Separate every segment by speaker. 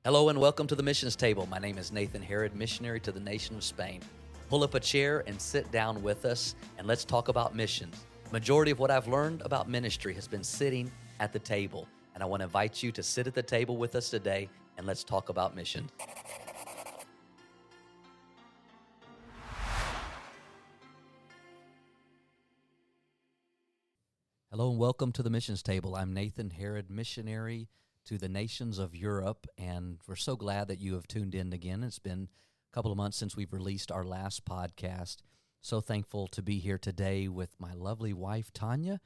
Speaker 1: Hello and welcome to the Missions Table. My name is Nathan Harrod, missionary to the nation of Spain. Pull up a chair and sit down with us, and let's talk about missions. Majority of what I've learned about ministry has been sitting at the table, and I want to invite you to sit at the table with us today, and let's talk about missions. Hello and welcome to the Missions Table. I'm Nathan Harrod, missionary to the nations of Europe, and we're so glad that you have tuned in again. It's been a couple of months since we've released our last podcast. So thankful to be here today with my lovely wife, Tanya,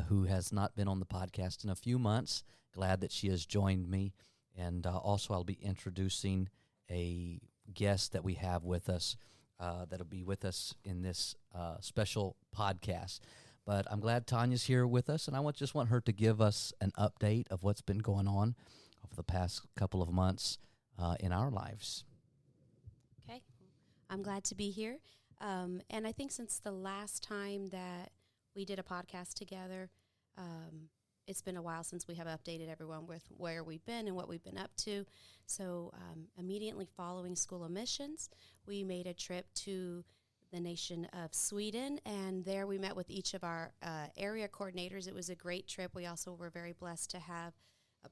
Speaker 1: who has not been on the podcast in a few months. Glad that she has joined me, and also I'll be introducing a guest that we have with us that'll be with us in this special podcast. But I'm glad Tanya's here with us, and I just want her to give us an update of what's been going on over the past couple of months in our lives.
Speaker 2: Okay. I'm glad to be here. And I think since the last time that we did a podcast together, it's been a while since we have updated everyone with where we've been and what we've been up to. So immediately following School of Missions, we made a trip to the nation of Sweden, and there we met with each of our area coordinators. It was a great trip. We also were very blessed to have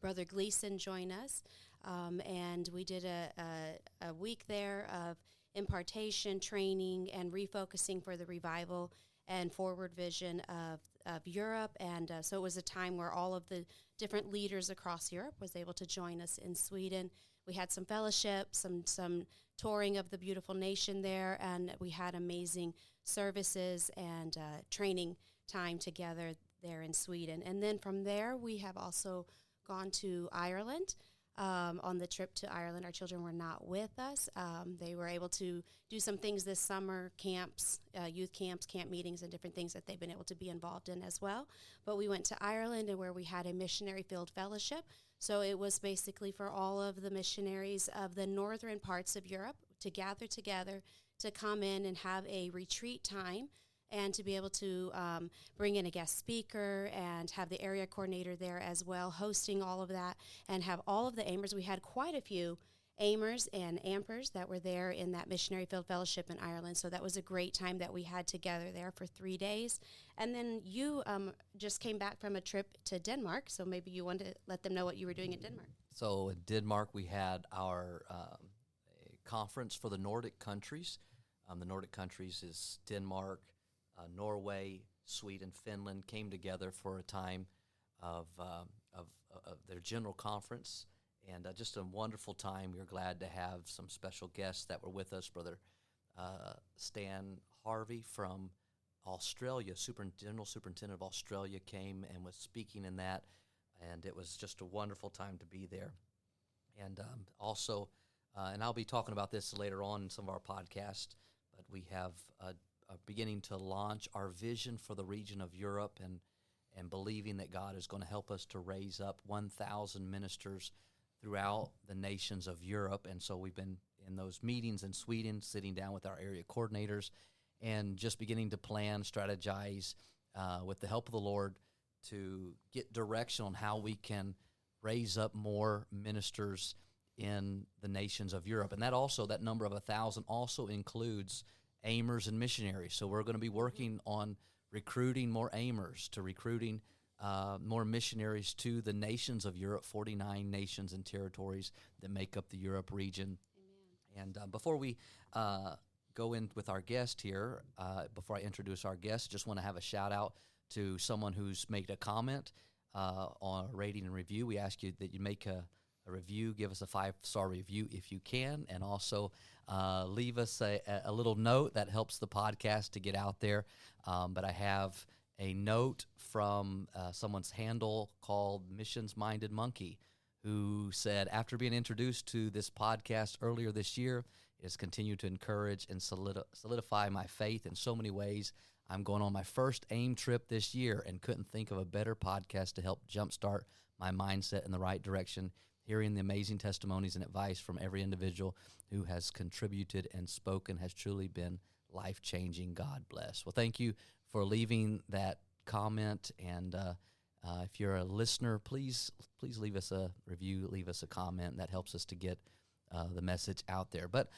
Speaker 2: Brother Gleason join us, and we did a week there of impartation, training, and refocusing for the revival and forward vision of Europe, and so it was a time where all of the different leaders across Europe was able to join us in Sweden. We had some fellowship, some touring of the beautiful nation there, and we had amazing services and training time together there in Sweden. And then from there, we have also gone to Ireland. On the trip to Ireland, our children were not with us. They were able to do some things this summer, camps, youth camps, camp meetings, and different things that they've been able to be involved in as well. But we went to Ireland, and where we had a missionary field fellowship. So it was basically for all of the missionaries of the northern parts of Europe to gather together, to come in and have a retreat time, and to be able to bring in a guest speaker and have the area coordinator there as well, hosting all of that, and have all of the AIMers. We had quite a few AIMers and AMPers that were there in that Missionary Field Fellowship in Ireland. So that was a great time that we had together there for 3 days. And then you just came back from a trip to Denmark, so maybe you want to let them know what you were doing in Denmark.
Speaker 1: So in Denmark, we had our conference for the Nordic countries. The Nordic countries is Denmark, Norway, Sweden, Finland came together for a time of their general conference, and just a wonderful time. We were glad to have some special guests that were with us. Brother Stan Harvey from Australia, General Superintendent of Australia, came and was speaking in that, and it was just a wonderful time to be there. And also, and I'll be talking about this later on in some of our podcasts, but we have beginning to launch our vision for the region of Europe, and believing that God is going to help us to raise up 1,000 ministers throughout the nations of Europe. And so we've been in those meetings in Sweden, sitting down with our area coordinators and just beginning to plan, strategize with the help of the Lord to get direction on how we can raise up more ministers in the nations of Europe. And that number of 1,000 also includes AIMers and missionaries. So we're going to be working on recruiting more AIMers, to recruiting more missionaries to the nations of Europe, 49 nations and territories that make up the Europe region. Amen. And before we go in with our guest here, before I introduce our guest, just want to have a shout out to someone who's made a comment on a rating and review. We ask you that you make a review, give us a 5-star review if you can, and also leave us a little note that helps the podcast to get out there. But I have a note from someone's handle called Missions Minded Monkey, who said, after being introduced to this podcast earlier this year, it has continued to encourage and solidify my faith in so many ways. I'm going on my first AIM trip this year and couldn't think of a better podcast to help jumpstart my mindset in the right direction. Hearing the amazing testimonies and advice from every individual who has contributed and spoken has truly been life-changing. God bless. Well, thank you for leaving that comment, and If you're a listener, please leave us a review, leave us a comment. That helps us to get the message out there. But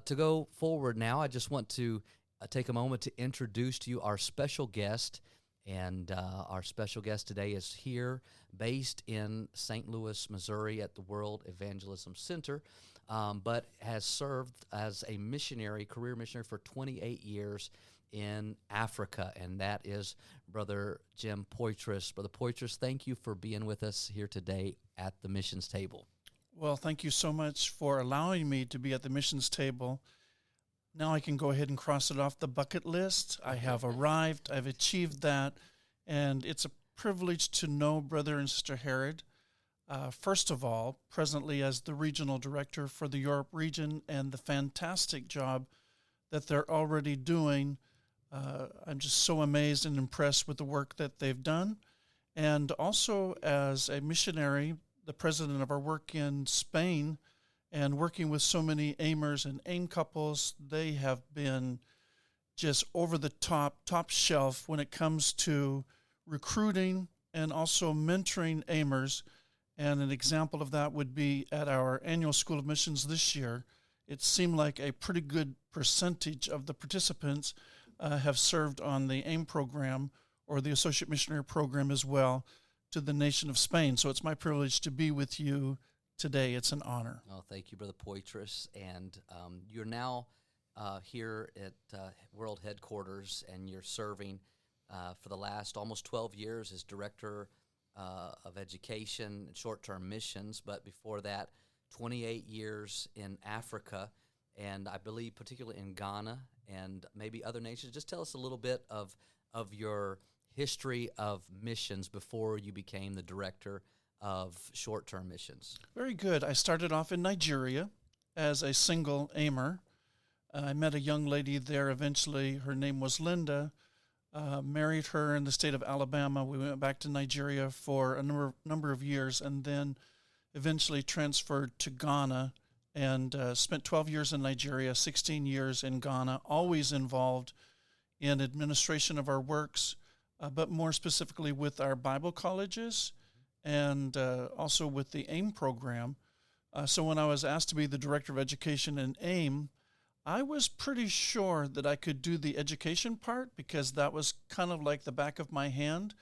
Speaker 1: to go forward now, I just want to take a moment to introduce to you our special guest. And our special guest today is here, based in St. Louis, Missouri, at the World Evangelism Center, but has served as a missionary, career missionary, for 28 years in Africa, and that is Brother Jim Poitras. Brother Poitras, thank you for being with us here today at the missions table.
Speaker 3: Well, thank you so much for allowing me to be at the missions table. Now I can go ahead and cross it off the bucket list. I have arrived, I've achieved that, and it's a privilege to know Brother and Sister Harrod. First of all, presently as the regional director for the Europe region, and the fantastic job that they're already doing. I'm just so amazed and impressed with the work that they've done. And also as a missionary, the president of our work in Spain, and working with so many AIMers and AIM couples, they have been just over the top shelf when it comes to recruiting and also mentoring AIMers. And an example of that would be at our annual School of Missions this year. It seemed like a pretty good percentage of the participants have served on the AIM program or the Associate Missionary Program as well to the nation of Spain. So it's my privilege to be with you today. It's an honor.
Speaker 1: Oh, thank you, Brother Poitras. And you're now here at World Headquarters, and you're serving for the last almost 12 years as Director of Education and Short-Term Missions, but before that, 28 years in Africa, and I believe particularly in Ghana and maybe other nations. Just tell us a little bit of your history of missions before you became the Director of Short-Term Missions.
Speaker 3: Very good. I started off in Nigeria as a single aimer. I met a young lady there eventually. Her name was Linda. Married her in the state of Alabama. We went back to Nigeria for a number of years, and then eventually transferred to Ghana, and spent 12 years in Nigeria, 16 years in Ghana, always involved in administration of our works, but more specifically with our Bible colleges and also with the AIM program. So when I was asked to be the Director of Education in AIM, I was pretty sure that I could do the education part because that was kind of like the back of my hand.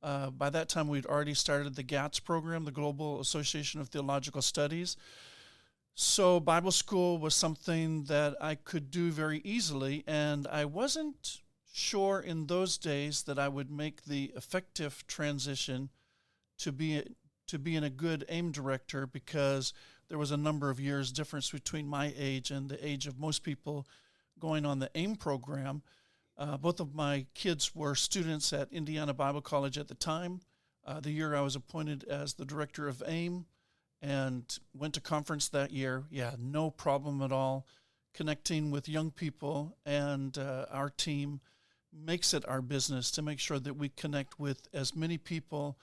Speaker 3: By that time, we'd already started the GATS program, the Global Association of Theological Studies. So Bible school was something that I could do very easily, and I wasn't sure in those days that I would make the effective transition to being a good AIM director, because there was a number of years difference between my age and the age of most people going on the AIM program. Both of my kids were students at Indiana Bible College at the time. The year I was appointed as the director of AIM, and went to conference that year. Yeah, no problem at all. Connecting with young people, and our team makes it our business to make sure that we connect with as many people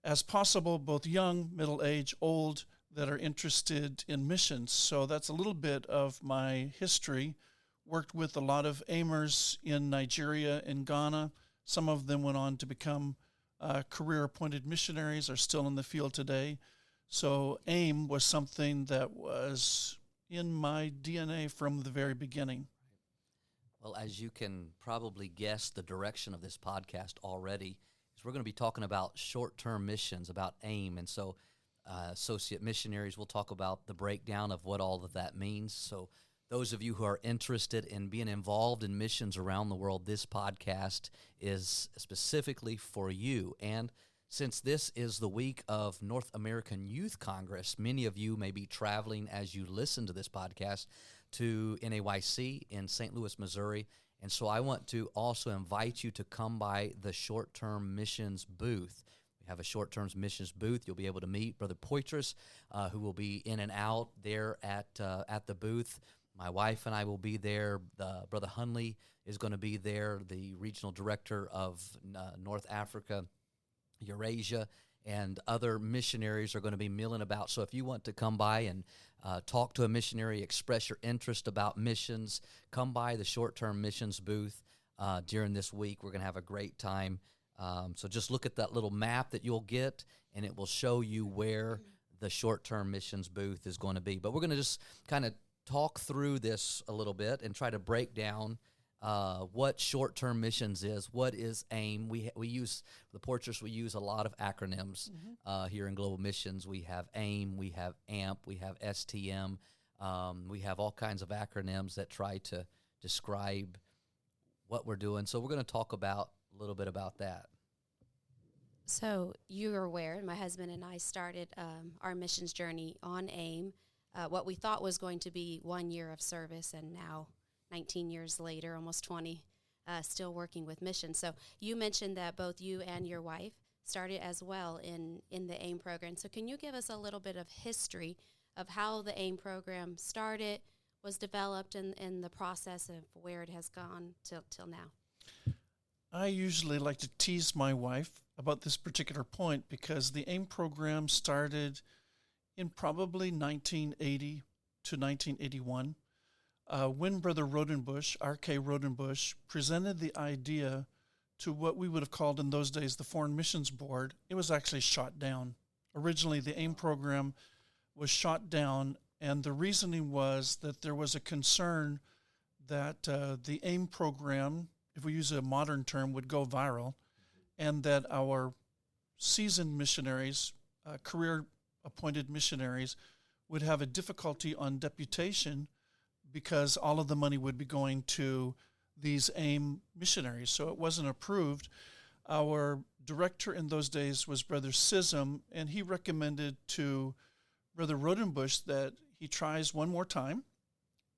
Speaker 3: as possible, both young, middle-aged, old, that are interested in missions. So that's a little bit of my history. Worked with a lot of AIMers in Nigeria and Ghana. Some of them went on to become career-appointed missionaries, are still in the field today. So AIM was something that was in my DNA from the very beginning.
Speaker 1: Well, as you can probably guess, the direction of this podcast already is we're going to be talking about short-term missions, about AIM. And so associate missionaries, we'll talk about the breakdown of what all of that means. So those of you who are interested in being involved in missions around the world, this podcast is specifically for you. And since this is the week of North American Youth Congress, many of you may be traveling as you listen to this podcast to NAYC in St. Louis, Missouri. And so I want to also invite you to come by the short-term missions booth. We have a short-term missions booth. You'll be able to meet Brother Poitras, who will be in and out there at the booth. My wife and I will be there. Brother Hunley is going to be there, the regional director of North Africa, Eurasia, and other missionaries are going to be milling about. So if you want to come by and talk to a missionary, express your interest about missions, come by the short-term missions booth during this week. We're going to have a great time So just look at that little map that you'll get, and it will show you where the short-term missions booth is going to be. But we're going to just kind of talk through this a little bit and try to break down what short-term missions is. What is AIM? We use the Poitras. We use a lot of acronyms here in Global Missions. We have AIM, we have AMP, we have STM. We have all kinds of acronyms that try to describe what we're doing. So we're going to talk a little bit about that.
Speaker 2: So you're aware, my husband and I started our missions journey on AIM, what we thought was going to be 1 year of service, and now 19 years later, almost 20, still working with missions. So you mentioned that both you and your wife started as well in the AIM program. So can you give us a little bit of history of how the AIM program started, was developed, and the process of where it has gone till now?
Speaker 3: I usually like to tease my wife about this particular point because the AIM program started in probably 1980 to 1981 when Brother Rodenbush, R.K. Rodenbush, presented the idea to what we would have called in those days the Foreign Missions Board. It was actually shot down. Originally, the AIM program was shot down, and the reasoning was that there was a concern that the AIM program, if we use a modern term, would go viral, and that our seasoned missionaries, career-appointed missionaries, would have a difficulty on deputation because all of the money would be going to these AIM missionaries. So it wasn't approved. Our director in those days was Brother Sism, and he recommended to Brother Rodenbush that he tries one more time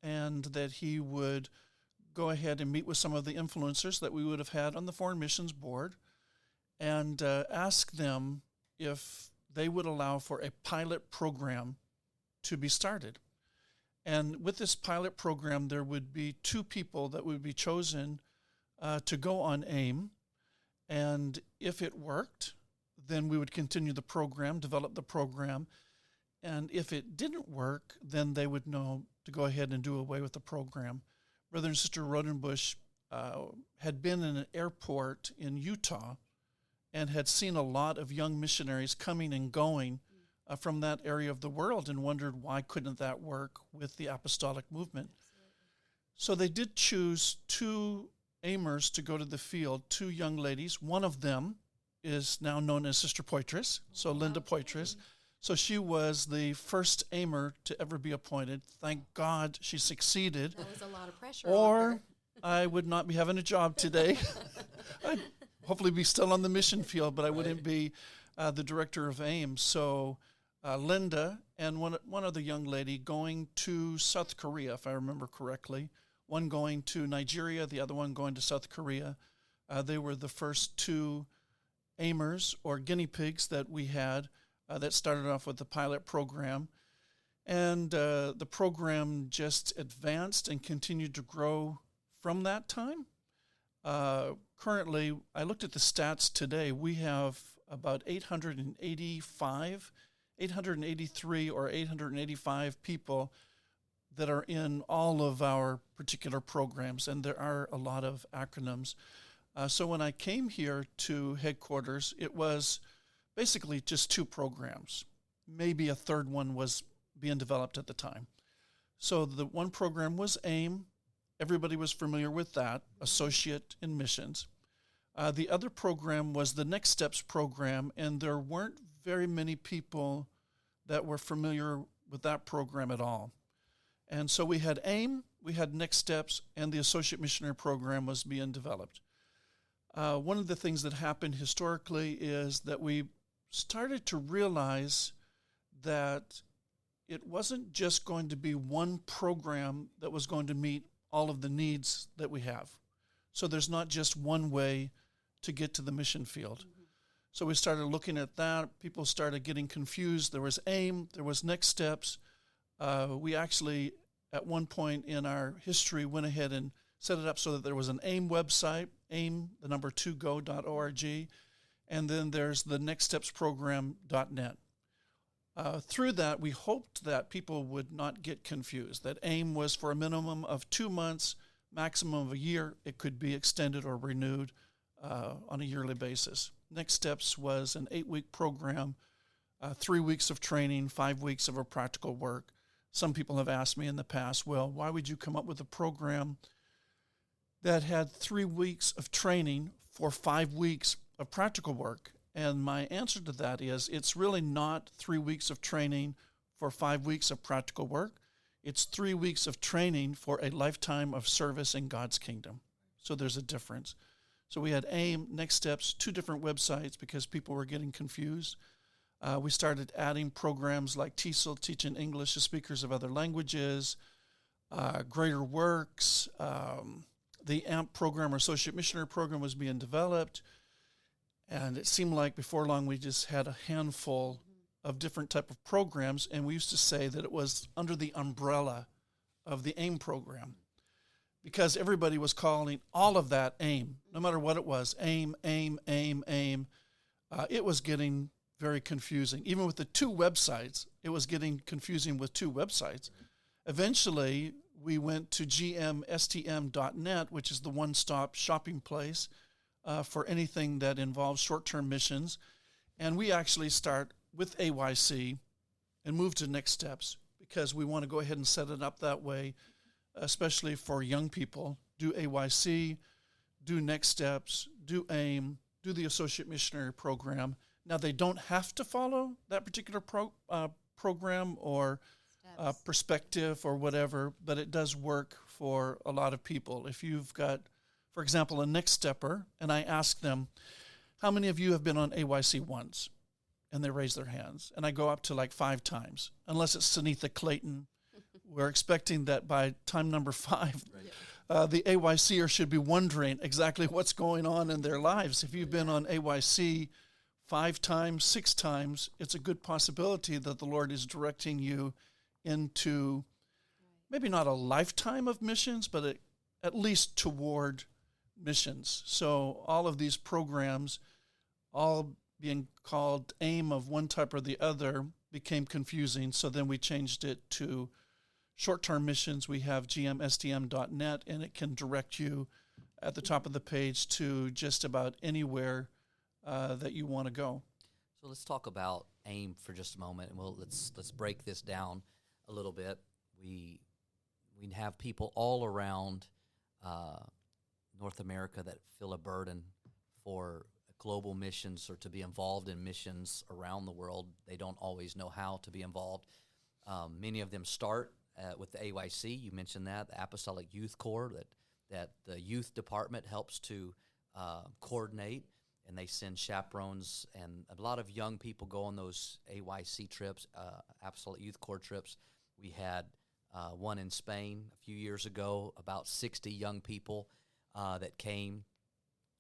Speaker 3: and that he would go ahead and meet with some of the influencers that we would have had on the Foreign Missions Board and ask them if they would allow for a pilot program to be started. And with this pilot program, there would be 2 people that would be chosen to go on AIM. And if it worked, then we would continue the program, develop the program. And if it didn't work, then they would know to go ahead and do away with the program. Brother and Sister Rodenbush had been in an airport in Utah and had seen a lot of young missionaries coming and going from that area of the world and wondered why couldn't that work with the apostolic movement. So they did choose 2 aimers to go to the field, 2 young ladies. One of them is now known as Sister Poitras, so Linda Poitras. So she was the first aimer to ever be appointed. Thank God she succeeded.
Speaker 2: That was a lot of pressure.
Speaker 3: Or I would not be having a job today. I'd hopefully be still on the mission field, but I wouldn't be the director of AIM. So Linda and one other young lady going to South Korea, if I remember correctly. One going to Nigeria, the other one going to South Korea. They were the first 2 aimers or guinea pigs that we had that started off with the pilot program. And the program just advanced and continued to grow from that time. Currently, I looked at the stats today. We have about 883 or 885 people that are in all of our particular programs, and there are a lot of acronyms. So when I came here to headquarters, it was basically just 2 programs. Maybe a third one was being developed at the time. So the one program was AIM. Everybody was familiar with that, Associate in Missions. The other program was the Next Steps program, and there weren't very many people that were familiar with that program at all. And so we had AIM, we had Next Steps, and the Associate Missionary Program was being developed. One of the things that happened historically is that we started to realize that it wasn't just going to be one program that was going to meet all of the needs that we have. So there's not just one way to get to the mission field. Mm-hmm. So we started looking at that. People started getting confused. There was AIM, there was Next Steps. We actually, at one point in our history, went ahead and set it up so that there was an AIM website, aim2go.org, and then there's the nextstepsprogram.net. Through that, we hoped that people would not get confused, that AIM was for a minimum of 2 months, maximum of a year. It could be extended or renewed on a yearly basis. Next Steps was an 8-week program, 3 weeks of training, 5 weeks of a practical work. Some people have asked me in the past, well, why would you come up with a program that had 3 weeks of training for 5 weeks of practical work? And my answer to that is it's really not 3 weeks of training for 5 weeks of practical work. It's 3 weeks of training for a lifetime of service in God's kingdom. So there's a difference. So we had AIM, Next Steps, 2 different websites because people were getting confused. We started adding programs like TESOL, Teaching English to Speakers of Other Languages, Greater Works. The AMP program, or Associate Missionary program, was being developed. And it seemed like before long we just had a handful of different type of programs, and we used to say that it was under the umbrella of the AIM program because everybody was calling all of that AIM, no matter what it was, AIM, AIM, AIM, AIM. It was getting very confusing. Even with the 2 websites, it was getting confusing with 2 websites. Eventually, we went to gmstm.net, which is the one-stop shopping place for anything that involves short-term missions. And we actually start with AYC and move to Next Steps because we want to go ahead and set it up that way, especially for young people. Do AYC, do Next Steps, do AIM, do the Associate Missionary Program. Now, they don't have to follow that particular program or perspective or whatever, but it does work for a lot of people. If you've got, for example, a Next Stepper, and I ask them, how many of you have been on AYC once? And they raise their hands. And I go up to like 5 times, unless it's Sunitha Clayton. We're expecting that by time number 5, the AYCer should be wondering exactly what's going on in their lives. If you've been on AYC 5 times, 6 times, it's a good possibility that the Lord is directing you into maybe not a lifetime of missions, but at least toward missions. So all of these programs, all being called AIM of one type or the other, became confusing. So then we changed it to short-term missions. We have gmstm.net, and it can direct you at the top of the page to just about anywhere that you want to go.
Speaker 1: So let's talk about AIM for just a moment, and let's break this down a little bit. We have people all around North America that feel a burden for global missions or to be involved in missions around the world. They don't always know how to be involved. Many of them start with the AYC. You mentioned that, the Apostolic Youth Corps, that the youth department helps to coordinate, and they send chaperones, and a lot of young people go on those AYC trips, Apostolic Youth Corps trips. We had one in Spain a few years ago, about 60 young people that came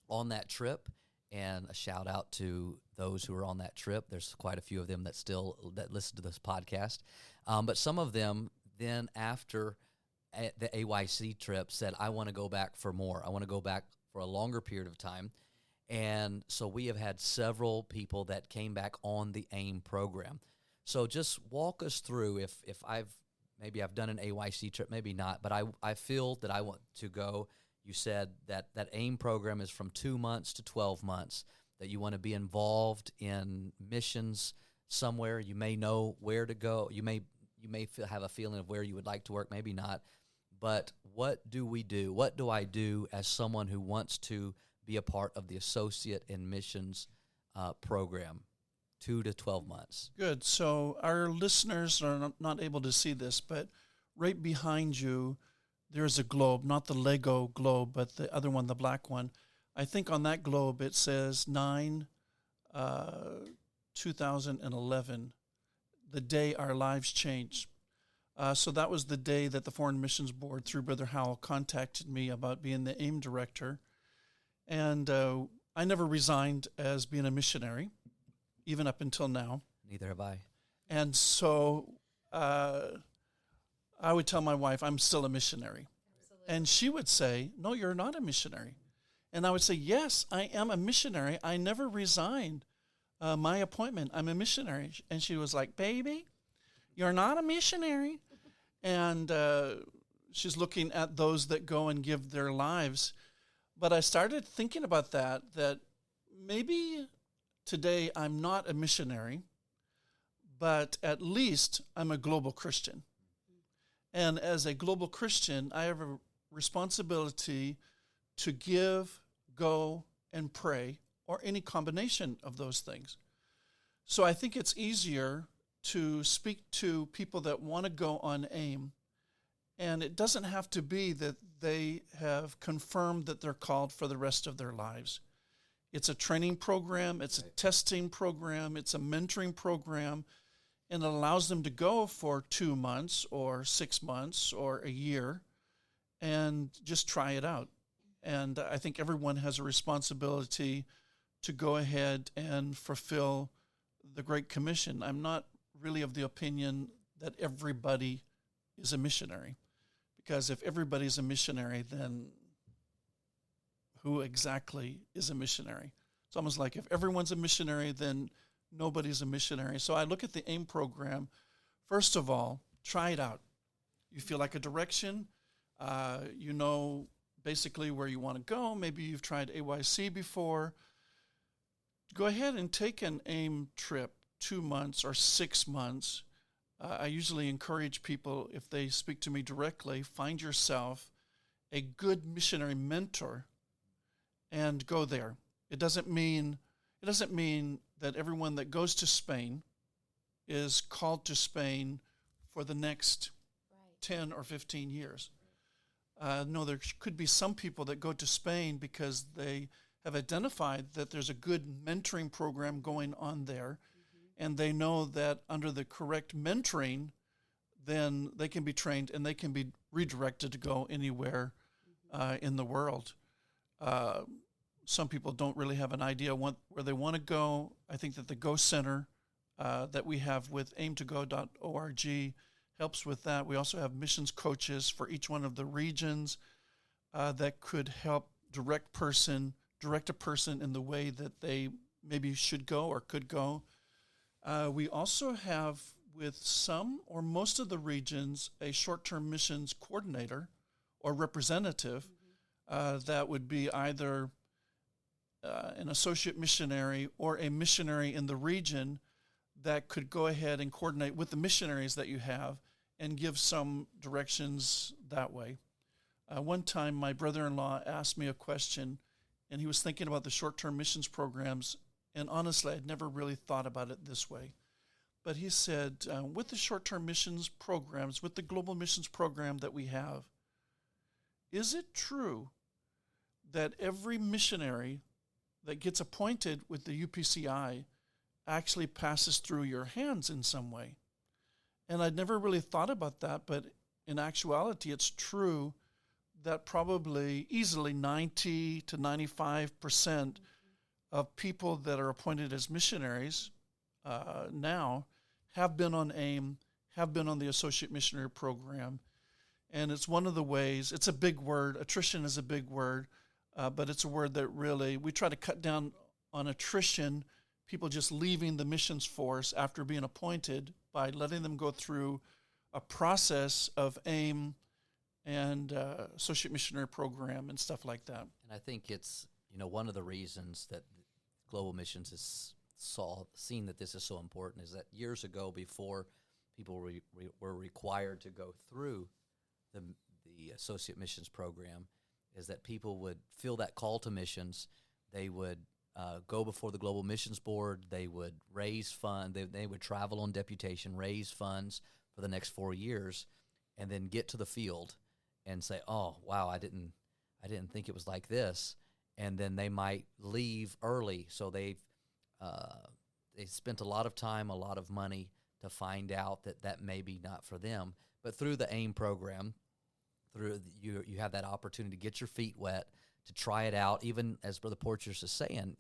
Speaker 1: on that trip, and a shout out to those who are on that trip. There's quite a few of them that listen to this podcast. But some of them then after the AYC trip said, I want to go back for more. I want to go back for a longer period of time. And so we have had several people that came back on the AIM program. So just walk us through if I've done an AYC trip, maybe not, but I feel that I want to go. You said that AIM program is from 2 months to 12 months, that you want to be involved in missions somewhere. You may know where to go. You may have a feeling of where you would like to work, maybe not. But what do we do? What do I do as someone who wants to be a part of the Associate in Missions program, 2 to 12 months?
Speaker 3: Good. So our listeners are not able to see this, but right behind you, there's a globe, not the Lego globe, but the other one, the black one. I think on that globe it says 9/2011, the day our lives changed. So that was the day that the Foreign Missions Board, through Brother Howell, contacted me about being the AIM director. And I never resigned as being a missionary, even up until now.
Speaker 1: Neither have I.
Speaker 3: And so I would tell my wife, I'm still a missionary. Absolutely. And she would say, no, you're not a missionary. And I would say, yes, I am a missionary. I never resigned my appointment. I'm a missionary. And she was like, baby, you're not a missionary. And she's looking at those that go and give their lives. But I started thinking about that maybe today I'm not a missionary, but at least I'm a global Christian. And as a global Christian, I have a responsibility to give, go, and pray, or any combination of those things. So I think it's easier to speak to people that want to go on AIM, and it doesn't have to be that they have confirmed that they're called for the rest of their lives. It's a training program, it's a testing program, it's a mentoring program, and it allows them to go for 2 months or 6 months or a year and just try it out. And I think everyone has a responsibility to go ahead and fulfill the Great Commission. I'm not really of the opinion that everybody is a missionary, because if everybody's a missionary, then who exactly is a missionary? It's almost like if everyone's a missionary, then nobody's a missionary. So I look at the AIM program. First of all, try it out. You feel like a direction. You know basically where you want to go. Maybe you've tried AYC before. Go ahead and take an AIM trip, 2 months or 6 months. I usually encourage people, if they speak to me directly, find yourself a good missionary mentor and go there. It doesn't mean that everyone that goes to Spain is called to Spain for the next 10 or 15 years. No, there could be some people that go to Spain because they have identified that there's a good mentoring program going on there, and they know that under the correct mentoring, then they can be trained and they can be redirected to go anywhere in the world. Some people don't really have an idea where they want to go. I think that the Go Center that we have with aim2go.org helps with that. We also have missions coaches for each one of the regions that could help direct a person in the way that they maybe should go or could go. We also have, with some or most of the regions, a short-term missions coordinator or representative that would be either an associate missionary or a missionary in the region that could go ahead and coordinate with the missionaries that you have and give some directions that way. One time, my brother-in-law asked me a question, and he was thinking about the short-term missions programs, and honestly, I'd never really thought about it this way. But he said, with the short-term missions programs, with the global missions program that we have, is it true that every missionary that gets appointed with the UPCI actually passes through your hands in some way? And I'd never really thought about that, but in actuality, it's true that probably easily 90 to 95% of people that are appointed as missionaries now have been on AIM, have been on the Associate Missionary Program. And it's one of the ways, it's a big word, attrition is a big word, but it's a word that really, we try to cut down on attrition, people just leaving the missions force after being appointed, by letting them go through a process of AIM and Associate Missionary Program and stuff like that.
Speaker 1: And I think it's, one of the reasons that Global Missions has seen that this is so important is that years ago, before people were required to go through the Associate Missions Program, is that people would feel that call to missions. They would go before the Global Missions Board. They would raise funds. They would travel on deputation, raise funds for the next 4 years, and then get to the field and say, "Oh, wow, I didn't think it was like this." And then they might leave early, so they spent a lot of time, a lot of money to find out that may be not for them. But through the AIM program, you have that opportunity to get your feet wet, to try it out. Even as Brother Poitras is saying,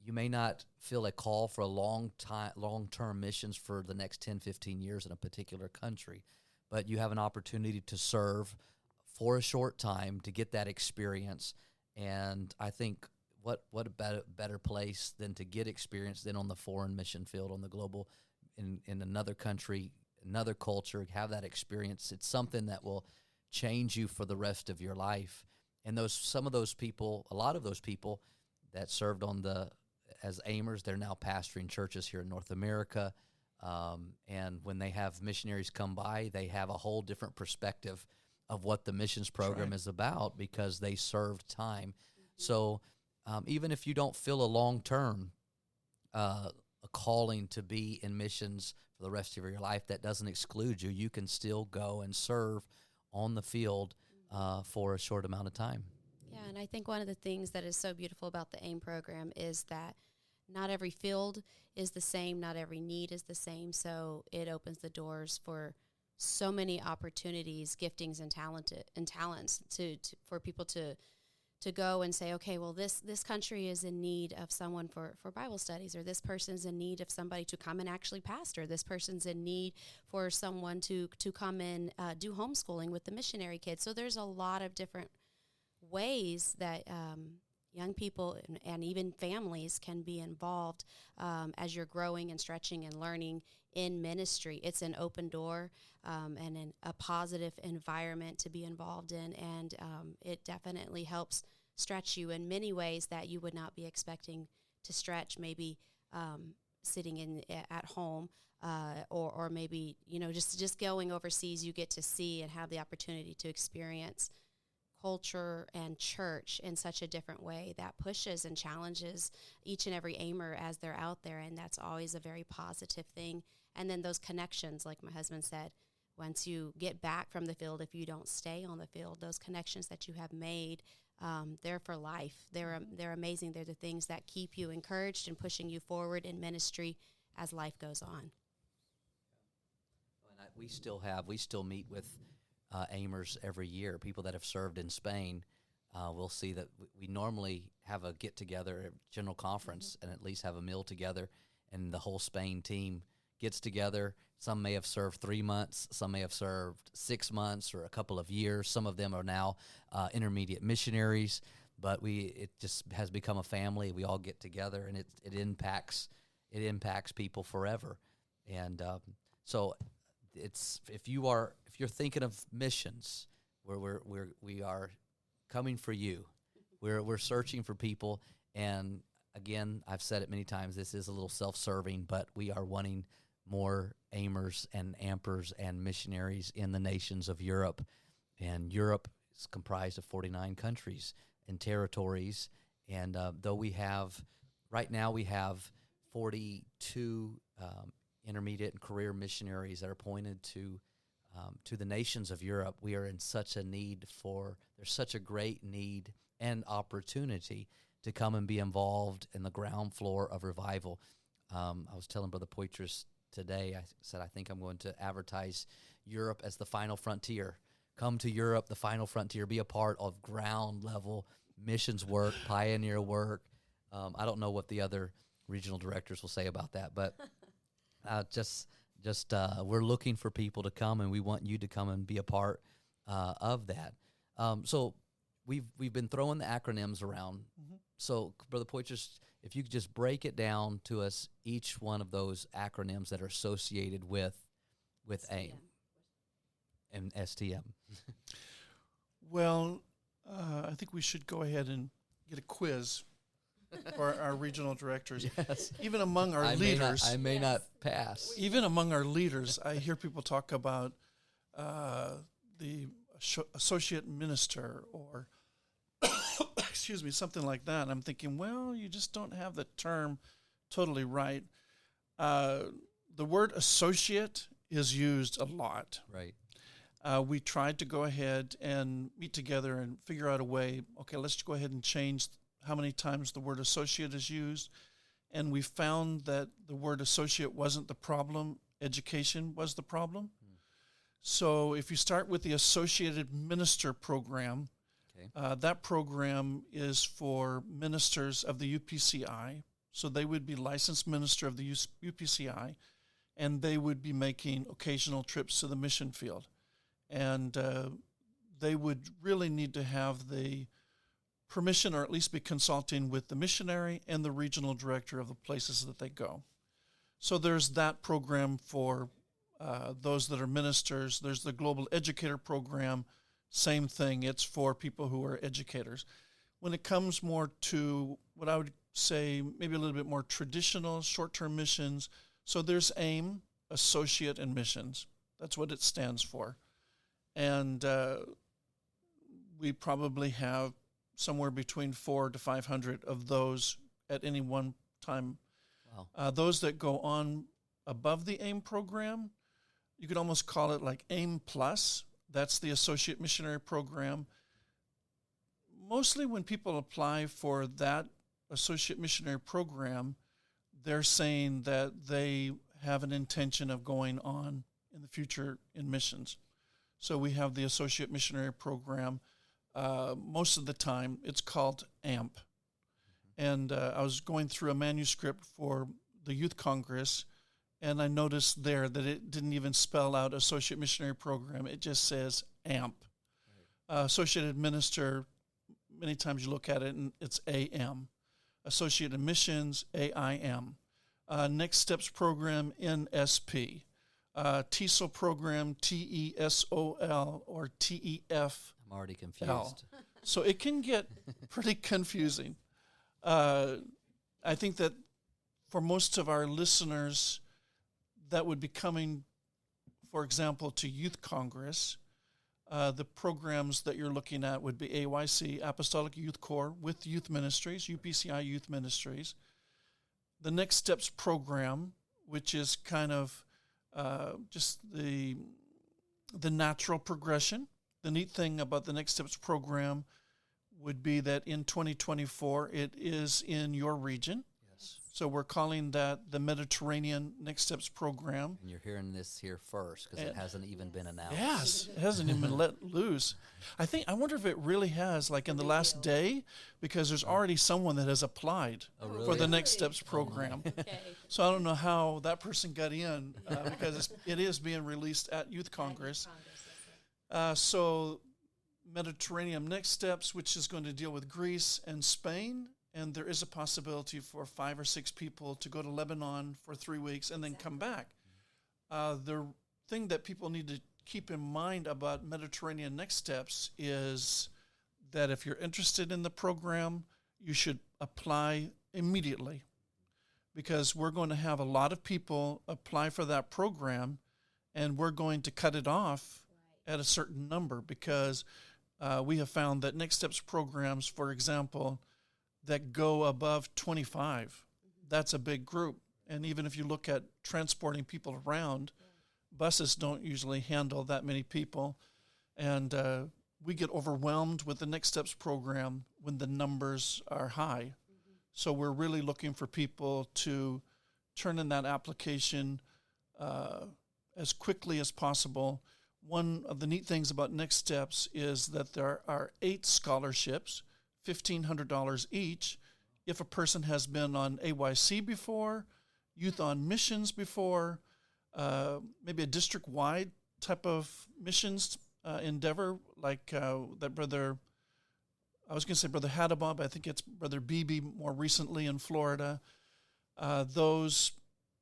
Speaker 1: you may not feel a call for a long-term missions for the next 10, 15 years in a particular country, but you have an opportunity to serve for a short time to get that experience. And I think what a better place than to get experience than on the foreign mission field, on the global, in another country, another culture, have that experience. It's something that will change you for the rest of your life. And some of those people, a lot of those people that served as AIMers, they're now pastoring churches here in North America. And when they have missionaries come by, they have a whole different perspective of what the missions program is about because they served time. So even if you don't feel a long-term a calling to be in missions for the rest of your life, that doesn't exclude you. You can still go and serve on the field for a short amount of time.
Speaker 2: Yeah, and I think one of the things that is so beautiful about the AIM program is that not every field is the same, not every need is the same, so it opens the doors for so many opportunities, giftings, and talents for people to go and say, okay, well, this country is in need of someone for Bible studies, or this person's in need of somebody to come and actually pastor. This person's in need for someone to come and do homeschooling with the missionary kids. So there's a lot of different ways that young people and even families can be involved as you're growing and stretching and learning in ministry. It's an open door and a positive environment to be involved in, and it definitely helps stretch you in many ways that you would not be expecting to stretch, maybe sitting at home or maybe just going overseas. You get to see and have the opportunity to experience culture and church in such a different way that pushes and challenges each and every aimer as they're out there, and that's always a very positive thing. And then those connections, like my husband said, once you get back from the field, if you don't stay on the field, those connections that you have made, they're for life. They're amazing. They're the things that keep you encouraged and pushing you forward in ministry as life goes on.
Speaker 1: And we still meet with AIMers every year, people that have served in Spain. We'll see that we normally have a get-together at General Conference and at least have a meal together, and the whole Spain team gets together. Some may have served 3 months, some may have served 6 months or a couple of years. Some of them are now intermediate missionaries, but it just has become a family. We all get together, and it impacts people forever. And so it's if you're thinking of missions, we are coming for you. We're searching for people, and again, I've said it many times, this is a little self-serving, but we are wanting more AIMers and AMPers and missionaries in the nations of Europe. And Europe is comprised of 49 countries and territories, and though right now we have 42 intermediate and career missionaries that are appointed to the nations of Europe, we are in such a there's such a great need and opportunity to come and be involved in the ground floor of revival. I was telling Brother Poitras today, I said, I think I'm going to advertise Europe as the final frontier. Come to Europe, the final frontier, be a part of ground level missions work, pioneer work. I don't know what the other regional directors will say about that, but we're looking for people to come, and we want you to come and be a part of that. So we've been throwing the acronyms around. Mm-hmm. So, Brother Poitras, if you could just break it down to us, each one of those acronyms that are associated with AIM and STM.
Speaker 3: Well, I think we should go ahead and get a quiz for our regional directors.
Speaker 1: Yes.
Speaker 3: Even among our leaders.
Speaker 1: I may not pass.
Speaker 3: Even among our leaders, I hear people talk about the associate minister or excuse me, something like that. And I'm thinking, well, you just don't have the term totally right. The word associate is used a lot.
Speaker 1: Right.
Speaker 3: We tried to go ahead and meet together and figure out a way, okay, let's go ahead and change how many times the word associate is used. And we found that the word associate wasn't the problem. Education was the problem. So if you start with the Associated Minister Program, that program is for ministers of the UPCI. So they would be licensed minister of the UPCI, and they would be making occasional trips to the mission field. And they would really need to have the permission, or at least be consulting with the missionary and the regional director of the places that they go. So there's that program for those that are ministers. There's the Global Educator Program same thing. It's for people who are educators. When it comes more to what I would say maybe a little bit more traditional short-term missions, so there's AIM, Associate in Missions. That's what it stands for. And we probably have somewhere between 400 to 500 of those at any one time.
Speaker 1: Wow.
Speaker 3: Those that go on above the AIM program, you could almost call it like AIM Plus. That's the Associate Missionary Program. Mostly when people apply for that Associate Missionary Program, they're saying that they have an intention of going on in the future in missions. So we have the Associate Missionary Program. Most of the time, it's called AMP. And I was going through a manuscript for the Youth Congress, and I noticed there that it didn't even spell out Associate Missionary Program. It just says AMP. Associated Minister, many times you look at it, and it's AM. Associated Missions, AIM. Next Steps Program, NSP. TESOL Program, TESOL, or TEF.
Speaker 1: I'm already confused.
Speaker 3: So it can get pretty confusing. I think that for most of our listeners that would be coming, for example, to Youth Congress, the programs that you're looking at would be AYC, Apostolic Youth Corps, with Youth Ministries, UPCI Youth Ministries. The Next Steps Program, which is kind of just the natural progression. The neat thing about the Next Steps Program would be that in 2024, it is in your region.
Speaker 1: Yes.
Speaker 3: So we're calling that the Mediterranean Next Steps Program.
Speaker 1: And you're hearing this here first because it hasn't even been announced.
Speaker 3: Yes, it hasn't even been let loose. I wonder if it really has, like in the last day, because there's already someone that has applied
Speaker 1: Oh, really?
Speaker 3: for the Next Steps Program.
Speaker 2: Okay.
Speaker 3: So I don't know how that person got in because it is being released at Youth Congress. So Mediterranean Next Steps, which is going to deal with Greece and Spain, and there is a possibility for 5 or 6 people to go to Lebanon for 3 weeks and then come back. The thing that people need to keep in mind about Mediterranean Next Steps is that if you're interested in the program, you should apply immediately, because we're going to have a lot of people apply for that program, and we're going to cut it off at a certain number, because we have found that Next Steps programs, for example, that go above 25, that's a big group. And even if you look at transporting people around, buses don't usually handle that many people. And we get overwhelmed with the Next Steps program when the numbers are high. So we're really looking for people to turn in that application as quickly as possible. One of the neat things about Next Steps is that there are 8 scholarships, $1,500 each, if a person has been on AYC before, Youth on Missions before, maybe a district-wide type of missions endeavor, like that Brother Hadabah, but I think it's Brother Beebe more recently in Florida. Those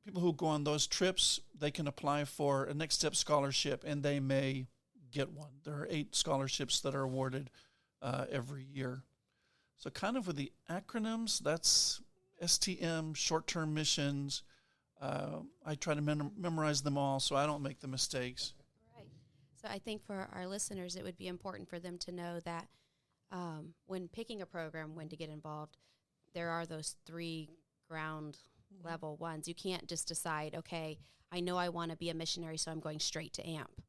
Speaker 3: people who go on those trips, they can apply for a Next Step scholarship, and they may get one. There are 8 scholarships that are awarded every year. So kind of with the acronyms, that's STM, short-term missions. I try to memorize them all so I don't make the mistakes.
Speaker 2: Right. So I think for our listeners, it would be important for them to know that when picking a program, when to get involved, there are those 3 ground level ones. You can't just decide, okay, I know I want to be a missionary, so I'm going straight to AMP.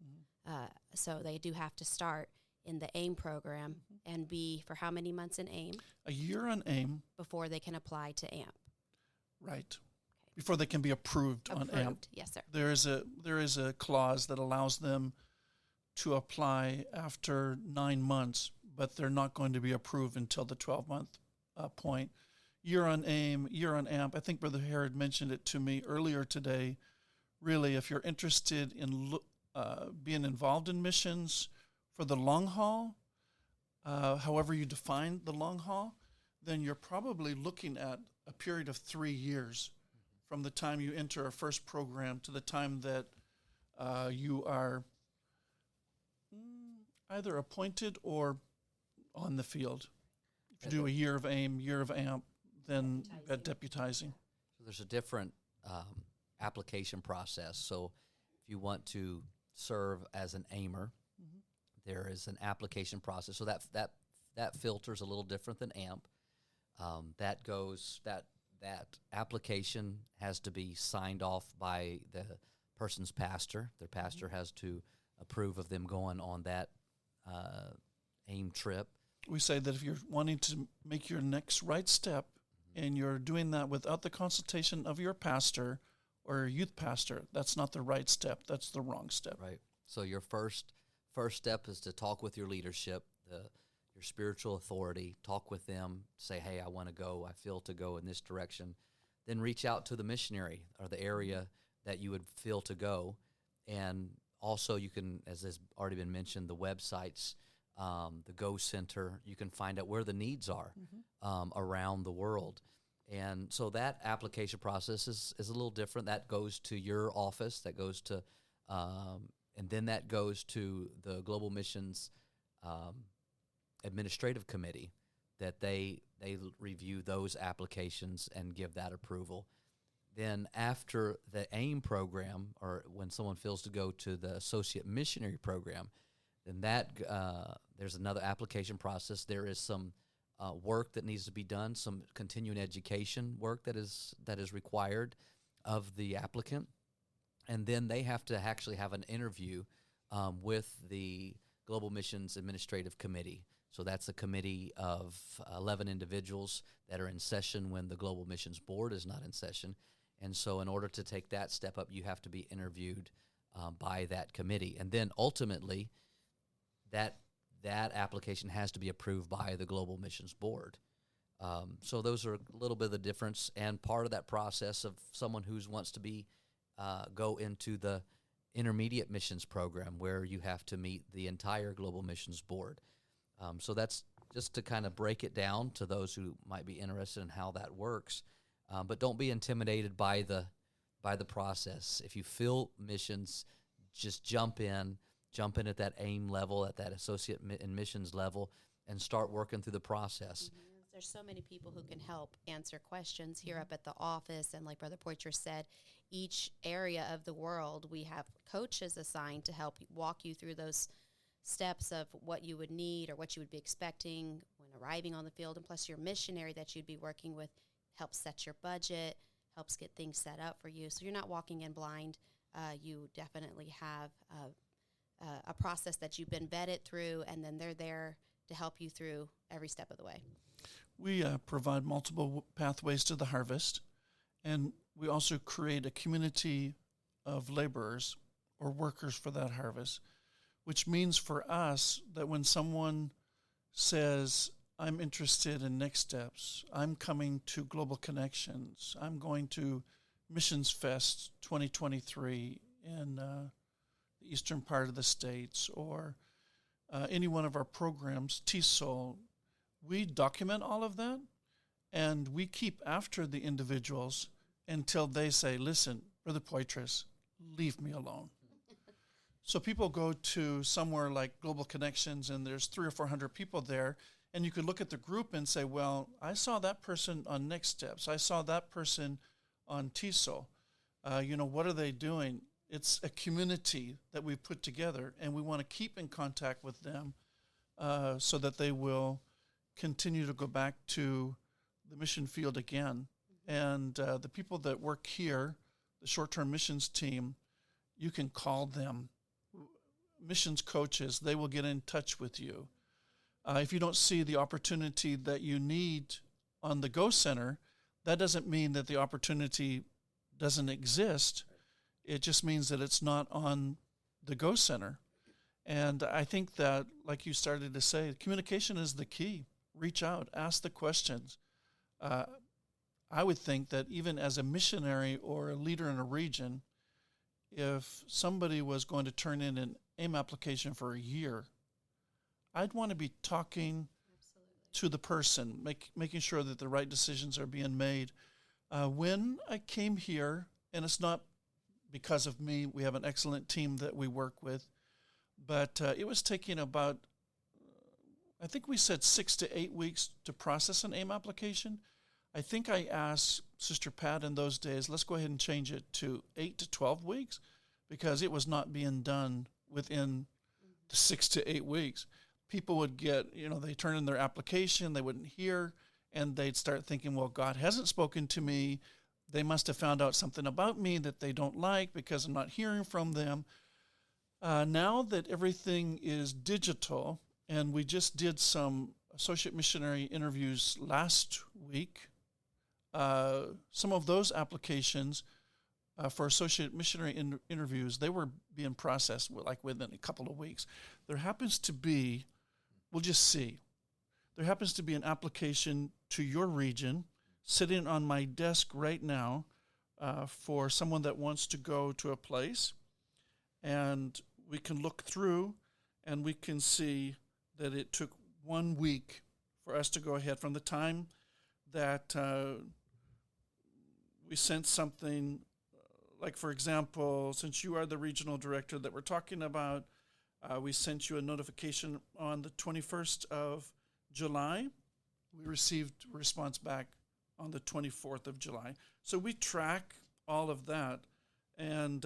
Speaker 2: So they do have to start in the AIM program and be for how many months in AIM?
Speaker 3: A year on AIM.
Speaker 2: Before they can apply to AMP.
Speaker 3: Right. Okay. Before they can be approved on AMP.
Speaker 2: Yes, sir.
Speaker 3: There is a clause that allows them to apply after 9 months, but they're not going to be approved until the 12-month point. Year on AIM, year on AMP. I think Brother Harrod mentioned it to me earlier today. Really, if you're interested in being involved in missions for the long haul, however you define the long haul, then you're probably looking at a period of 3 years from the time you enter a first program to the time that you are, either appointed or on the field. If you do a year of AIM, year of AMP, then deputizing.
Speaker 1: So there's a different application process. So if you want to serve as an aimer, there is an application process. So that filter's a little different than AMP. That application has to be signed off by the person's pastor. Their pastor has to approve of them going on that AIM trip.
Speaker 3: We say that if you're wanting to make your next right step and you're doing that without the consultation of your pastor or your youth pastor, that's not the right step. That's the wrong step.
Speaker 1: Right. So your first step is to talk with your leadership, your spiritual authority, talk with them, say, hey, I want to go, I feel to go in this direction. Then reach out to the missionary or the area that you would feel to go. And also you can, as has already been mentioned, the websites, the Go Center, you can find out where the needs are around the world. And so that application process is a little different. That goes to your office, that goes to, and then that goes to the Global Missions Administrative Committee, that they review those applications and give that approval. Then after the AIM program, or when someone feels to go to the Associate Missionary Program, then that there's another application process. There is some work that needs to be done, some continuing education work that is required of the applicant, and then they have to actually have an interview with the Global Missions Administrative Committee. So that's a committee of 11 individuals that are in session when the Global Missions Board is not in session. And so in order to take that step up, you have to be interviewed by that committee. And then ultimately, that application has to be approved by the Global Missions Board. So those are a little bit of the difference, and part of that process of someone who wants to be go into the intermediate missions program, where you have to meet the entire Global Missions Board. So that's just to kind of break it down to those who might be interested in how that works. But don't be intimidated by the process. If you feel missions, just jump in at that AIM level, at that associate in missions level, and start working through the process.
Speaker 2: There's so many people who can help answer questions here up at the office, and like Brother Poitras said, each area of the world, we have coaches assigned to help walk you through those steps of what you would need or what you would be expecting when arriving on the field, and plus your missionary that you'd be working with helps set your budget, helps get things set up for you, so you're not walking in blind. You definitely have a process that you've been vetted through, and then they're there to help you through every step of the way.
Speaker 3: We provide multiple pathways to the harvest, and we also create a community of laborers or workers for that harvest, which means for us that when someone says, I'm interested in next steps, I'm coming to Global Connections, I'm going to Missions Fest 2023 in the eastern part of the States, or any one of our programs, TSOL, we document all of that, and we keep after the individuals until they say, listen, Brother Poitras, leave me alone. So people go to somewhere like Global Connections, and there's 300 or 400 people there, and you could look at the group and say, well, I saw that person on Next Steps. I saw that person on TSOL. What are they doing? It's a community that we've put together, and we want to keep in contact with them so that they will continue to go back to the mission field again. And the people that work here, the short-term missions team, you can call them missions coaches. They will get in touch with you. If you don't see the opportunity that you need on the Go Center, that doesn't mean that the opportunity doesn't exist. It just means that it's not on the Go Center. And I think that, like you started to say, communication is the key. Reach out, ask the questions. I would think that even as a missionary or a leader in a region, if somebody was going to turn in an AIM application for a year, I'd want to be talking to the person, making sure that the right decisions are being made. When I came here, and it's not because of me, we have an excellent team that we work with, But it was taking about, I think we said 6 to 8 weeks to process an AIM application. I think I asked Sister Pat in those days, let's go ahead and change it to 8 to 12 weeks because it was not being done within the 6 to 8 weeks. People would get, they turn in their application, they wouldn't hear, and they'd start thinking, well, God hasn't spoken to me. They must have found out something about me that they don't like because I'm not hearing from them. Now that everything is digital, and we just did some associate missionary interviews last week, some of those applications for associate missionary interviews, they were being processed within a couple of weeks. There happens to be, we'll just see, there happens to be an application to your region sitting on my desk right now for someone that wants to go to a place, and we can look through and we can see that it took 1 week for us to go ahead from the time that we sent something, like, for example, since you are the regional director that we're talking about, we sent you a notification on the 21st of July. We received a response back on the 24th of July. So we track all of that. And,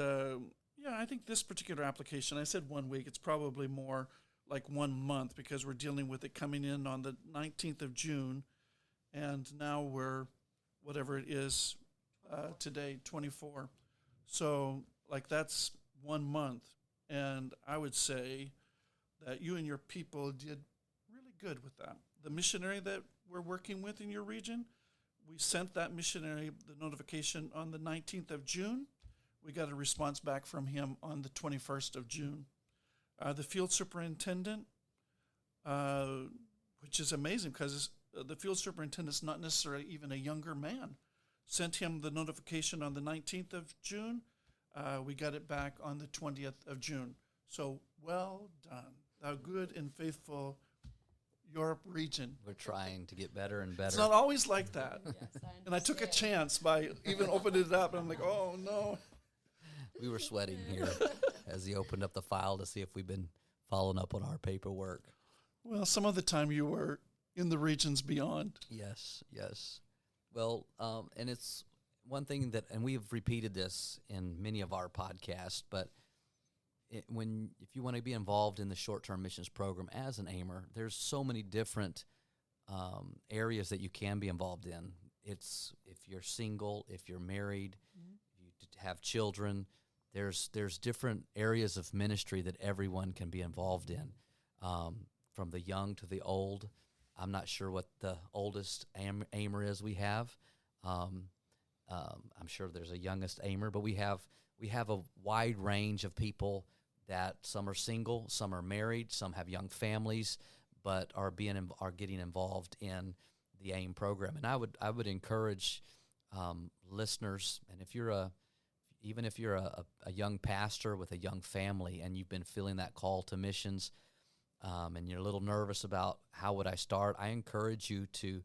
Speaker 3: I think this particular application, I said 1 week, it's probably more like 1 month because we're dealing with it coming in on the 19th of June. And now we're, whatever it is, today, 24. So, that's 1 month. And I would say that you and your people did really good with that. The missionary that we're working with in your region, we sent that missionary the notification on the 19th of June. We got a response back from him on the 21st of June. The field superintendent, which is amazing because the field superintendent's not necessarily even a younger man, sent him the notification on the 19th of June. We got it back on the 20th of June. So well done, thou good and faithful Europe region.
Speaker 1: We're trying to get better and better.
Speaker 3: It's not always like that.
Speaker 2: Yes,
Speaker 3: And I took a chance by even opening it up, and I'm like, oh, no.
Speaker 1: We were sweating here as he opened up the file to see if we've been following up on our paperwork.
Speaker 3: Well, some of the time you were in the regions beyond.
Speaker 1: Yes. Well, and it's one thing that, and we've repeated this in many of our podcasts, but if you want to be involved in the short-term missions program as an aimer, there's so many different areas that you can be involved in. It's if you're single, if you're married, if you have children, there's different areas of ministry that everyone can be involved in, from the young to the old. I'm not sure what the oldest aimer is we have. I'm sure there's a youngest aimer, but we have a wide range of people that some are single, some are married, some have young families, but are getting involved in the AIM program. And I would encourage listeners, and even if you're a young pastor with a young family and you've been feeling that call to missions, and you're a little nervous about how would I start, I encourage you to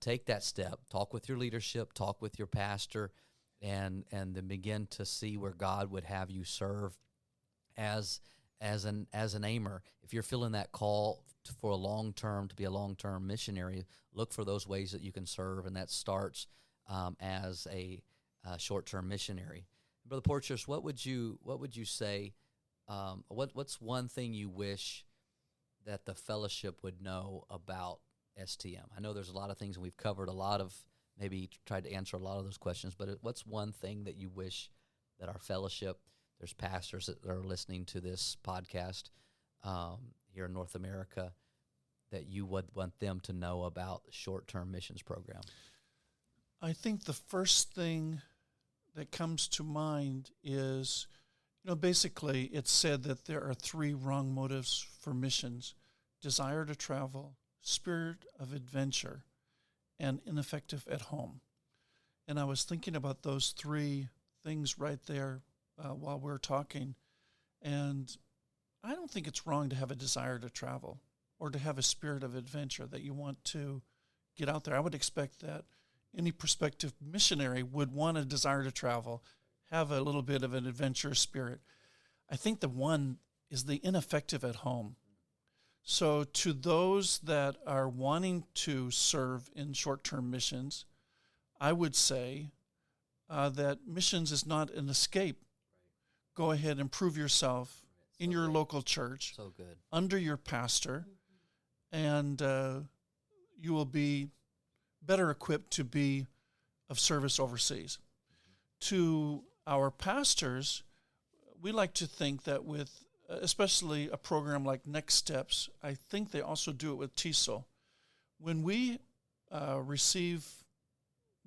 Speaker 1: take that step, talk with your leadership, talk with your pastor, and then begin to see where God would have you serve as an aimer. If you're feeling that call for to be a long-term missionary, look for those ways that you can serve, and that starts as a short-term missionary. Brother Poitras, what would you say? What's one thing you wish that the fellowship would know about STM? I know there's a lot of things, and we've covered a lot of, maybe tried to answer a lot of those questions, but what's one thing that you wish that our fellowship, there's pastors that are listening to this podcast here in North America, that you would want them to know about the short-term missions program?
Speaker 3: I think the first thing that comes to mind is, basically it's said that there are 3 wrong motives for missions: desire to travel, spirit of adventure, and ineffective at home. And I was thinking about those 3 things right there while we're talking. And I don't think it's wrong to have a desire to travel or to have a spirit of adventure, that you want to get out there. I would expect that any prospective missionary would want a desire to travel, have a little bit of an adventurous spirit. I think the one is the ineffective at home. So to those that are wanting to serve in short-term missions, I would say that missions is not an escape. Go ahead and prove yourself in your local church,
Speaker 1: So good.
Speaker 3: under your pastor, and you will be better equipped to be of service overseas. To our pastors, we like to think that with especially a program like Next Steps, I think they also do it with TESOL. When we receive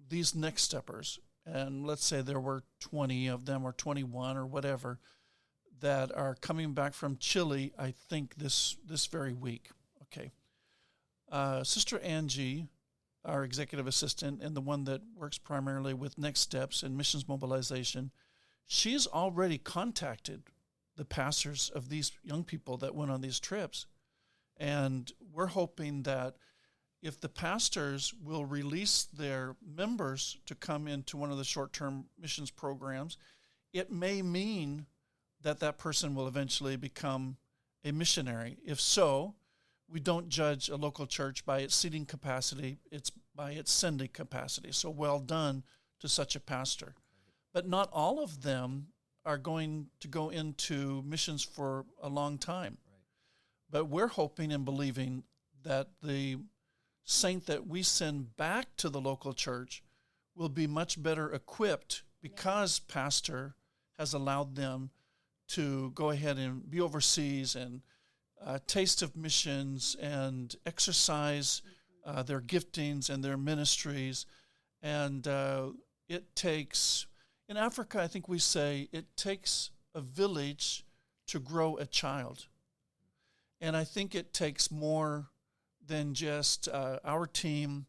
Speaker 3: these Next Steppers, and let's say there were 20 of them or 21 or whatever that are coming back from Chile, I think this very week. Okay. Sister Angie, our executive assistant and the one that works primarily with Next Steps and missions mobilization, she's already contacted the pastors of these young people that went on these trips. And we're hoping that if the pastors will release their members to come into one of the short-term missions programs, it may mean that that person will eventually become a missionary. If so, we don't judge a local church by its seating capacity, it's by its sending capacity. So well done to such a pastor. But not all of them are going to go into missions for a long time. But we're hoping and believing that the saint that we send back to the local church will be much better equipped because pastor has allowed them to go ahead and be overseas and taste of missions and exercise their giftings and their ministries. And it takes, in Africa, I think we say, it takes a village to grow a child. And I think it takes more than just our team,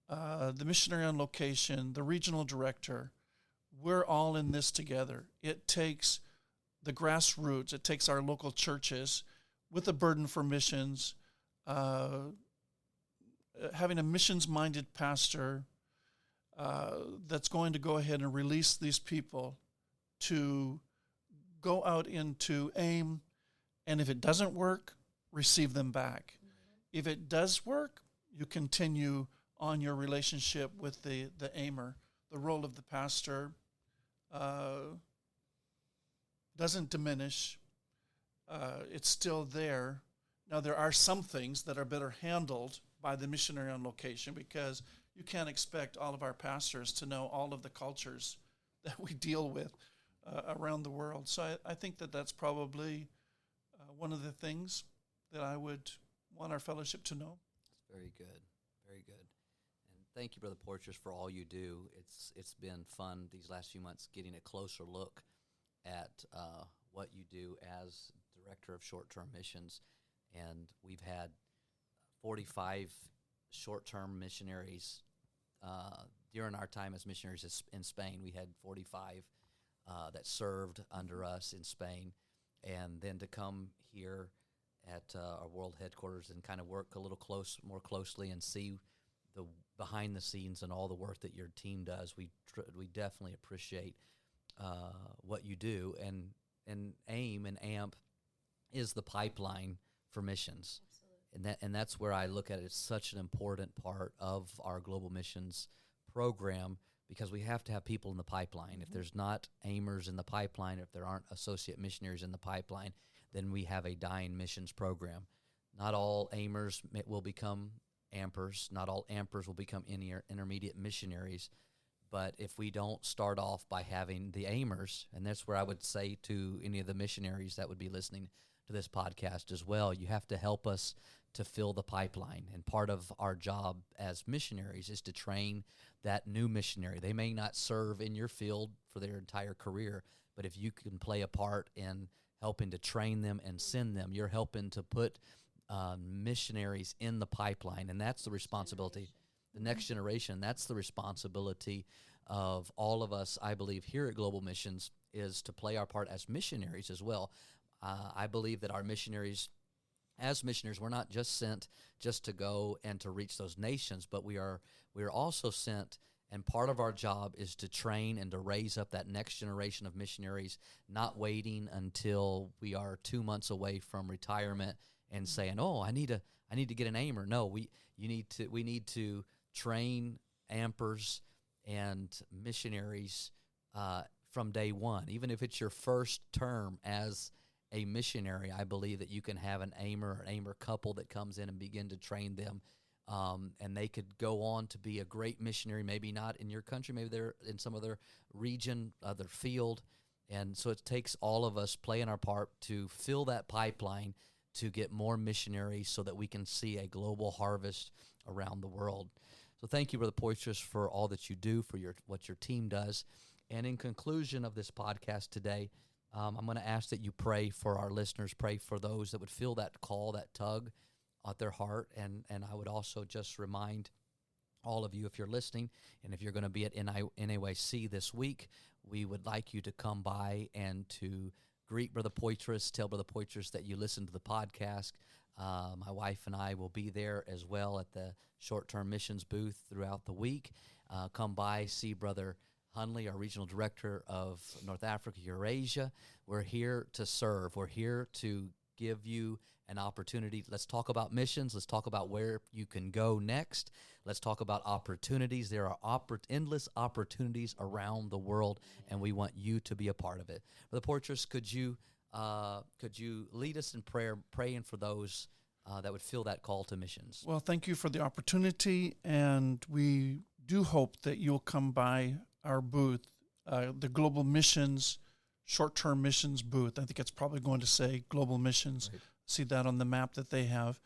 Speaker 3: the missionary on location, the regional director. We're all in this together. It takes the grassroots. It takes our local churches with a burden for missions, having a missions-minded pastor that's going to go ahead and release these people to go out into AIM, and if it doesn't work, receive them back. If it does work, you continue on your relationship with the aimer. The role of the pastor doesn't diminish. It's still there. Now, there are some things that are better handled by the missionary on location because you can't expect all of our pastors to know all of the cultures that we deal with around the world. So I think that that's probably one of the things that I would want our fellowship to know.
Speaker 1: Very good, very good. And thank you, Brother Poitras, for all you do. It's been fun these last few months getting a closer look at what you do as Director of Short-Term Missions. And we've had 45 short-term missionaries during our time as missionaries in Spain. We had 45 that served under us in Spain. And then to come here at our world headquarters and kind of work a little more closely and see the behind the scenes and all the work that your team does. We definitely appreciate what you do, and AIM and AMP is the pipeline for missions. Absolutely. And that's where I look at it as such an important part of our global missions program, because we have to have people in the pipeline. Mm-hmm. If there's not AIMers in the pipeline, if there aren't associate missionaries in the pipeline, then we have a dying missions program. Not all AIMers will become AMPers. Not all AMPers will become intermediate missionaries. But if we don't start off by having the AIMers, and that's where I would say to any of the missionaries that would be listening to this podcast as well, you have to help us to fill the pipeline. And part of our job as missionaries is to train that new missionary. They may not serve in your field for their entire career, but if you can play a part in helping to train them and send them, you're helping to put missionaries in the pipeline, and that's the responsibility. The next generation, that's the responsibility of all of us, I believe, here at Global Missions, is to play our part as missionaries as well. I believe that our missionaries, as missionaries, we're not just sent just to go and to reach those nations, but we are also sent And part of our job is to train and to raise up that next generation of missionaries, not waiting until we are 2 months away from retirement and saying, "Oh, I need to get an aimer." No, we need to train ampers and missionaries from day one. Even if it's your first term as a missionary, I believe that you can have an aimer or aimer couple that comes in and begin to train them. And they could go on to be a great missionary, maybe not in your country, maybe they're in some other region, other field. And so it takes all of us playing our part to fill that pipeline to get more missionaries so that we can see a global harvest around the world. So thank you, Brother Poitras, for all that you do, for what your team does. And in conclusion of this podcast today, I'm going to ask that you pray for our listeners, pray for those that would feel that call, that tug at their heart. And I would also just remind all of you, if you're listening, and if you're going to be at NAYC this week, we would like you to come by and to greet Brother Poitras, tell Brother Poitras that you listened to the podcast. My wife and I will be there as well at the short-term missions booth throughout the week. Come by, see Brother Hunley, our regional director of North Africa, Eurasia. We're here to serve. We're here to give you an opportunity. Let's talk about missions. Let's talk about where you can go next. Let's talk about opportunities. There are endless opportunities around the world, and we want you to be a part of it. Brother Poitras, could you lead us in prayer, praying for those that would feel that call to missions?
Speaker 3: Well, thank you for the opportunity, and we do hope that you'll come by our booth, the Global Missions, short-term missions booth. I think it's probably going to say Global Missions. Right. See that on the map that they have.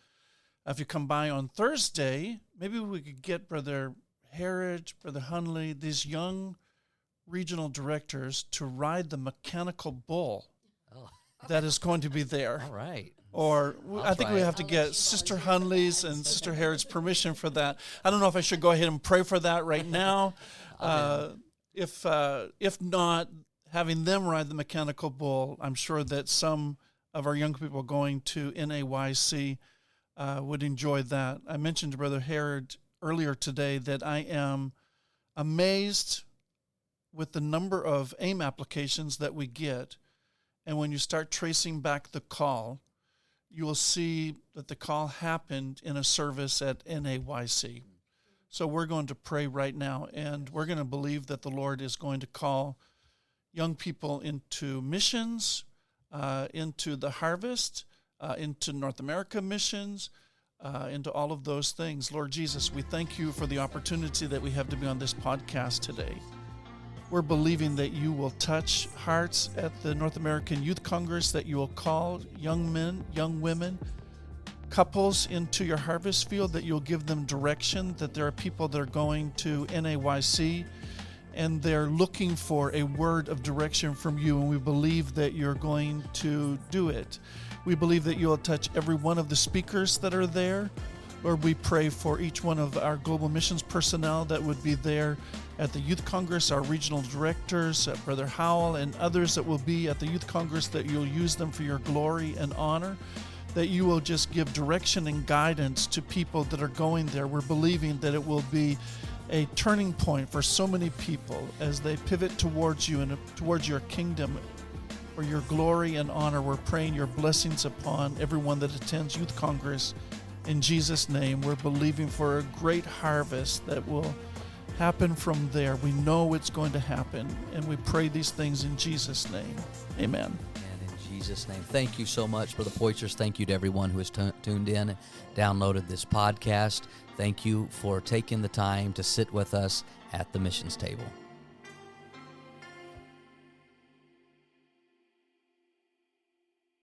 Speaker 3: If you come by on Thursday, maybe we could get Brother Harrod, Brother Hunley, these young regional directors to ride the mechanical bull that is going to be there.
Speaker 1: All right.
Speaker 3: Or I think we have to get Sister Hunley's and Sister Harrod's permission for that. I don't know if I should go ahead and pray for that right now. If not, having them ride the mechanical bull, I'm sure that some of our young people going to NAYC would enjoy that. I mentioned to Brother Harrod earlier today that I am amazed with the number of AIM applications that we get. And when you start tracing back the call, you will see that the call happened in a service at NAYC. So we're going to pray right now, and we're going to believe that the Lord is going to call young people into missions, into the harvest, into North America missions, into all of those things. Lord Jesus, we thank you for the opportunity that we have to be on this podcast today. We're believing that you will touch hearts at the North American Youth Congress, that you will call young men, young women, couples into your harvest field, that you'll give them direction, that there are people that are going to NAYC and they're looking for a word of direction from you, and we believe that you're going to do it. We believe that you'll touch every one of the speakers that are there. Lord, we pray for each one of our global missions personnel that would be there at the Youth Congress, our regional directors, Brother Howell, and others that will be at the Youth Congress, that you'll use them for your glory and honor, that you will just give direction and guidance to people that are going there. We're believing that it will be a turning point for so many people as they pivot towards you and towards your kingdom. For your glory and honor, we're praying your blessings upon everyone that attends Youth Congress. In Jesus' name, we're believing for a great harvest that will happen from there. We know it's going to happen, and we pray these things in Jesus' name. Amen.
Speaker 1: And in Jesus' name, thank you so much, Brother Poitras. Thank you to everyone who has tuned in and downloaded this podcast. Thank you for taking the time to sit with us at the missions table.